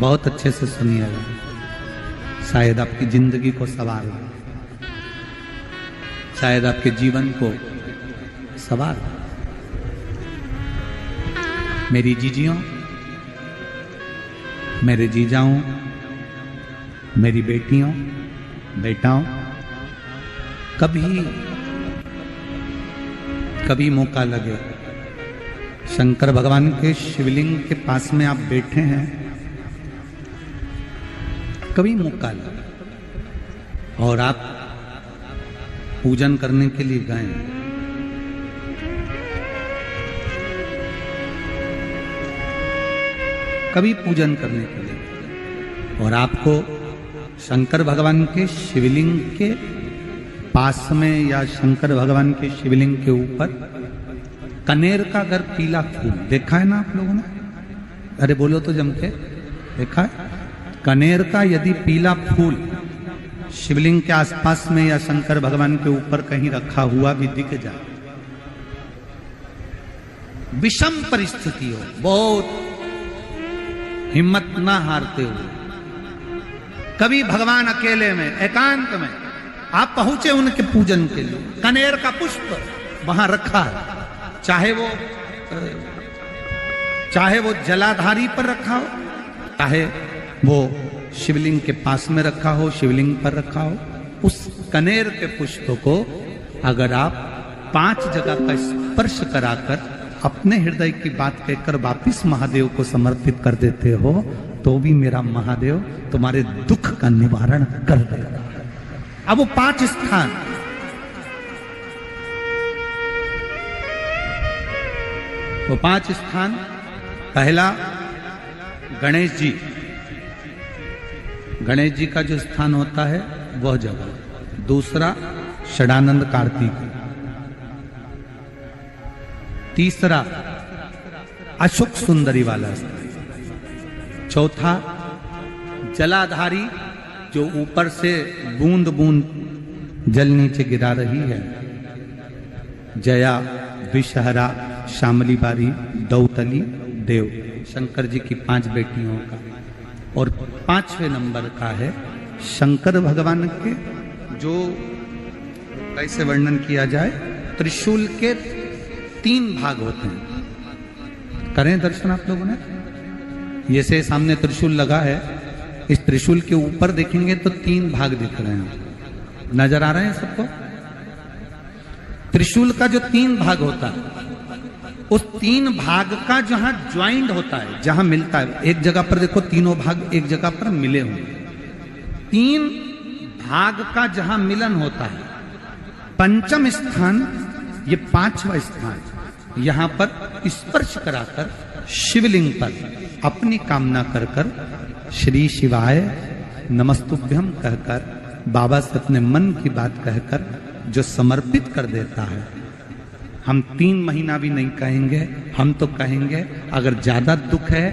बहुत अच्छे से सुनिएगा, शायद आपकी जिंदगी को संवार दे, शायद आपके जीवन को संवार दे। मेरी जीजियों, मेरे जीजाओं, मेरी बेटियों, बेटाओं, कभी मौका लगे, शंकर भगवान के शिवलिंग के पास में आप बैठे हैं, कभी मौका लगे और आप पूजन करने के लिए गए, कभी पूजन करने के लिए, और आपको शंकर भगवान के शिवलिंग के पास में या शंकर भगवान के शिवलिंग के ऊपर कनेर का अगर पीला फूल देखा है ना आप लोगों ने, अरे बोलो तो जम के, देखा है? कनेर का यदि पीला फूल शिवलिंग के आसपास में या शंकर भगवान के ऊपर कहीं रखा हुआ भी दिख जाए, विषम परिस्थिति हो, बहुत हिम्मत ना हारते हुए, कभी भगवान अकेले में एकांत में आप पहुंचे उनके पूजन के लिए, कनेर का पुष्प वहां रखा है, चाहे वो जलाधारी पर रखा हो, चाहे वो शिवलिंग के पास में रखा हो, शिवलिंग पर रखा हो, उस कनेर के पुष्प को अगर आप 5 जगह का स्पर्श कराकर अपने हृदय की बात कहकर वापिस महादेव को समर्पित कर देते हो, तो भी मेरा महादेव तुम्हारे दुख का निवारण कर देगा। अब वो 5 स्थान, वो 5 स्थान, पहला गणेश जी, गणेश जी का जो स्थान होता है वह जगह, दूसरा षडानंद कार्तिक, तीसरा अशोक सुंदरी वाला स्थान, चौथा जलाधारी जो ऊपर से बूंद बूंद जल नीचे गिरा रही है, जया, विषहरा, शामली बारी, दौतली, देव, शंकर जी की 5 बेटियों का, और 5वें नंबर का है शंकर भगवान के, जो कैसे वर्णन किया जाए, त्रिशूल के 3 भाग होते हैं। करें दर्शन आप लोगों ने, ये से सामने त्रिशूल लगा है, इस त्रिशूल के ऊपर देखेंगे तो 3 भाग दिख रहे हैं, नजर आ रहे हैं सबको? त्रिशूल का जो 3 भाग होता है, उस 3 भाग का जहां ज्वाइंट होता है, जहां मिलता है, एक जगह पर देखो तीनों भाग एक जगह पर मिले हुए, 3 भाग का जहां मिलन होता है, 5वां स्थान, ये 5वां स्थान, यहां पर स्पर्श कराकर शिवलिंग पर अपनी कामना कर कर श्री शिवाय नमस्तुभ्यम कहकर, बाबा से अपने मन की बात कहकर जो समर्पित कर देता है, हम 3 महीना भी नहीं कहेंगे, हम तो कहेंगे अगर ज्यादा दुख है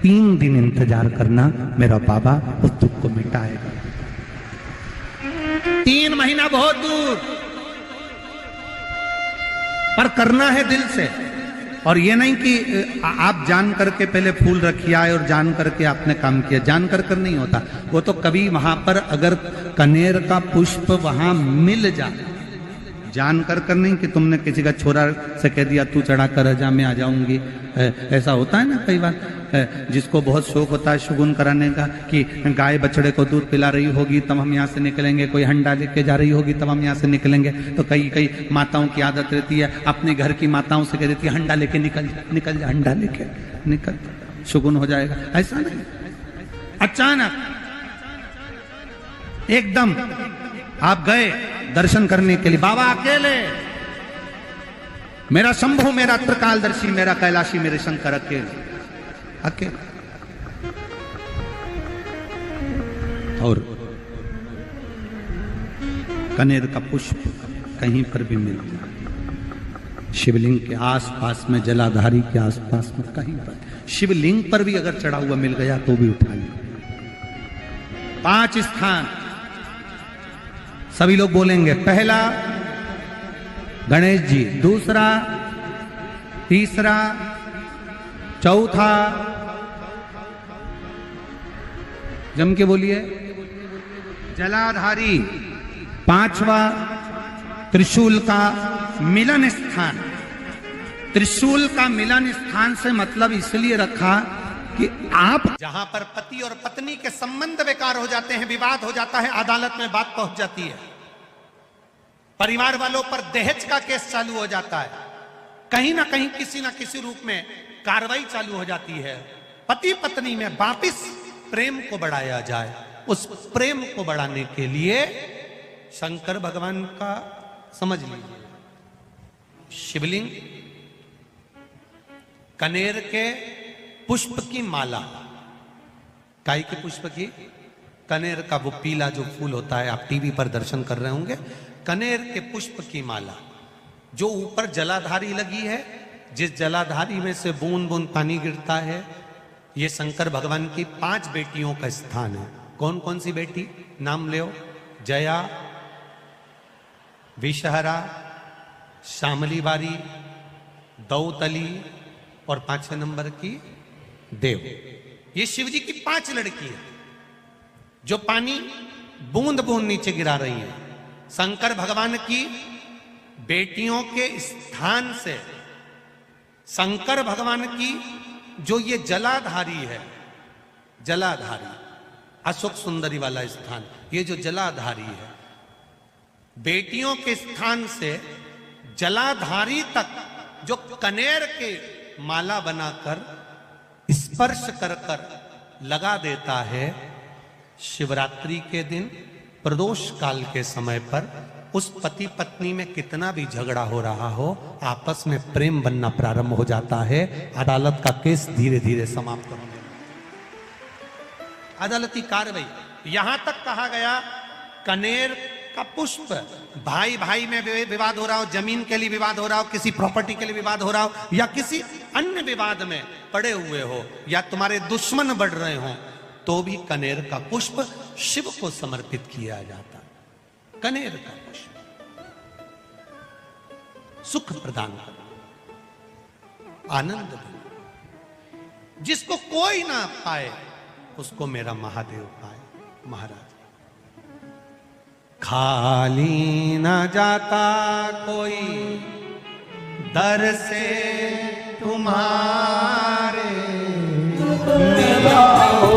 3 दिन इंतजार करना, मेरा बाबा उस दुख को मिटाएगा। 3 महीना बहुत दूर, पर करना है दिल से, और ये नहीं कि आप जान करके पहले फूल रखिए आए और जान करके आपने काम किया, जान कर नहीं होता वो तो, कभी वहां पर अगर कनेर का पुष्प वहां मिल जाए, जान कर नहीं कि तुमने किसी का छोरा से कह दिया तू चढ़ा कर जा, मैं आ जाऊंगी, ऐसा होता है ना कई बार, जिसको बहुत शौक होता है शगुन कराने का, कि गाय बछड़े को दूध पिला रही होगी तब हम यहाँ से निकलेंगे, कोई हंडा लेके जा रही होगी तब हम यहाँ से निकलेंगे, तो कई माताओं की आदत रहती है, अपने घर की माताओं से कह देती है हंडा लेके निकल जा, हंडा लेके निकल, शगुन हो जाएगा। ऐसा नहीं, अचानक एकदम आप गए दर्शन करने के लिए, बाबा अकेले, मेरा शंभु, मेरा त्रिकालदर्शी, मेरा कैलाशी, मेरे शंकर अकेले, और कनेर का पुष्प कहीं पर भी मिल जाए, शिवलिंग के आसपास में, जलाधारी के आसपास में, कहीं पर, शिवलिंग पर भी अगर चढ़ा हुआ मिल गया तो भी उठा लिया। 5 स्थान सभी लोग बोलेंगे, पहला गणेश जी, दूसरा, तीसरा, चौथा, जम के बोलिए। जलाधारी, पांचवा त्रिशूल का मिलन स्थान। त्रिशूल का मिलन स्थान से मतलब इसलिए रखा कि आप जहां पर पति और पत्नी के संबंध बेकार हो जाते हैं, विवाद हो जाता है, अदालत में बात पहुंच जाती है, परिवार वालों पर दहेज का केस चालू हो जाता है, कहीं ना कहीं किसी ना किसी रूप में कार्रवाई चालू हो जाती है, पति पत्नी में वापिस प्रेम को बढ़ाया जाए, उस प्रेम को बढ़ाने के लिए शंकर भगवान का समझ लीजिए शिवलिंग, कनेर के पुष्प की माला, काय के पुष्प की, कनेर का वो पीला जो फूल होता है, आप टीवी पर दर्शन कर रहे होंगे, कनेर के पुष्प की माला जो ऊपर जलाधारी लगी है, जिस जलाधारी में से बूंद बूंद पानी गिरता है, ये शंकर भगवान की 5 बेटियों का स्थान है। कौन कौन सी बेटी नाम ले? जया, विषहरा, श्यामली बारी, दौतली और 5वें नंबर की देव। ये शिव जी की 5 लड़की है जो पानी बूंद बूंद नीचे गिरा रही है। शंकर भगवान की बेटियों के स्थान से शंकर भगवान की जो ये जलाधारी है, जलाधारी अशोक सुंदरी वाला स्थान, ये जो जलाधारी है, बेटियों के स्थान से जलाधारी तक जो कनेर के माला बनाकर स्पर्श कर कर लगा देता है, शिवरात्रि के दिन प्रदोष काल के समय पर उस पति पत्नी में कितना भी झगड़ा हो रहा हो, आपस में प्रेम बनना प्रारंभ हो जाता है। अदालत का केस धीरे धीरे समाप्त होने लगता है। अदालती कार्रवाई, यहां तक कहा गया कनेर का पुष्प, भाई भाई में विवाद हो रहा हो, जमीन के लिए विवाद हो रहा हो, किसी प्रॉपर्टी के लिए विवाद हो रहा हो, या किसी अन्य विवाद में पड़े हुए हो, या तुम्हारे दुश्मन बढ़ रहे हो, तो भी कनेर का पुष्प शिव को समर्पित किया जाता। कनेर का पुष्प सुख प्रदान कर, आनंद दे, जिसको कोई ना पाए उसको मेरा महादेव पाए। महाराज, खाली ना जाता कोई दर से तुम्हारे, मिला हो